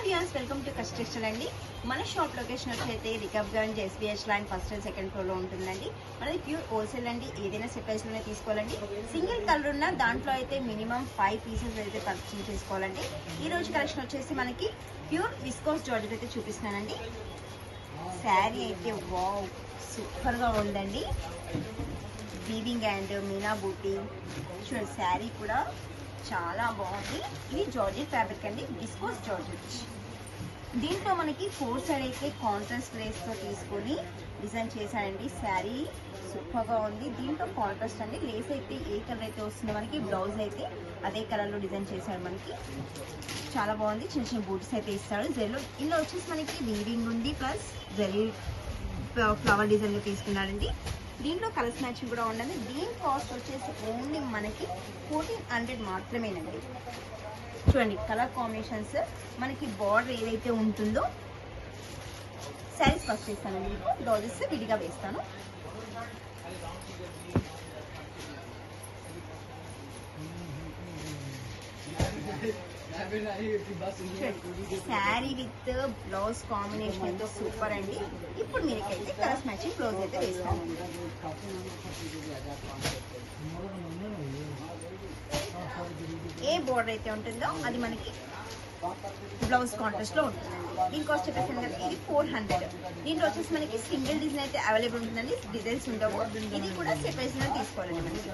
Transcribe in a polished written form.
Viewers welcome to కస్టెక్స్టైల్ అండి. మన shop location వచ్చి Rikabganj SBH line first and second ఫ్లోర్లో ఉంటుందండి. మనది ప్యూర్ హోల్సేల్ అండి. ఏదైనా సెట్ ప్రైస్లోనే తీసుకోవాలండి. సింగిల్ కలర్ ఉన్న దాంట్లో అయితే మినిమం 5 పీసెస్ అయితే పర్చేస్ చేసుకోవాలండి. ఈ రోజు కలెక్షన్ వచ్చేసి మనకి ప్యూర్ విస్కోస్ జార్జెట్ అయితే చూపిస్తున్నానండి. శారీ అయితే వావ్ సూపర్గా ఉందండి. వీవింగ్ అండ్ మీనా బూటీ చూడండి, శారీ కూడా చాలా బాగుంది. ఇది జార్జెట్ ఫ్యాబ్రిక్ అండి, విస్కోస్ జార్జెట్. దీంట్లో మనకి 4 సైడ్ అయితే కాంట్రాస్ట్ లేస్తో తీసుకొని డిజైన్ చేశానండి. శారీ సూపర్గా ఉంది. దీంట్లో కాంట్రాస్ట్ అండి, లేస్ అయితే ఏ కలర్ అయితే వస్తుందో మనకి బ్లౌజ్ అయితే అదే కలర్లో డిజైన్ చేశారు. మనకి చాలా బాగుంది. చిన్న చిన్న బూటీస్ అయితే ఇస్తాడు. ఇందులో వచ్చేసి మనకి వీవింగ్ ఉంది, ప్లస్ జరీ ఫ్లవర్ డిజైన్లో తీసుకున్నాడండి. దీంట్లో కలర్స్ మ్యాచింగ్ కూడా ఉండండి. దీని కాస్ట్ వచ్చేసి ఓన్లీ మనకి 1400 మాత్రమేనండి. చూడండి కలర్ కాంబినేషన్స్, మనకి బార్డర్ ఏదైతే ఉంటుందో శారీస్ ఫస్ట్ వేస్తానండి. మీకు బ్లౌజెస్ విడిగా వేస్తాను. శారీ విత్ బ్లౌజ్ కాంబినేషన్ అయితే సూపర్ అండి. ఇప్పుడు మీకైతే కలర్స్ మ్యాచింగ్ బ్లౌజ్ అయితే వేస్తాను. ఏ బోర్డర్ అయితే ఉంటుందో అది మనకి బ్లౌజ్ కాంట్రాస్ట్ లో ఉంటుందండి. దీని కాస్ట్ చెప్పేసాను కదా, ఇది 400. దీంట్లో వచ్చేసి మనకి సింగిల్ డిజైన్ అయితే అవైలబుల్ ఉంటుందండి. డిజైన్స్ ఉండవు. ఇది కూడా సెట్ వైజ్ తీసుకోవాలండి. మనకి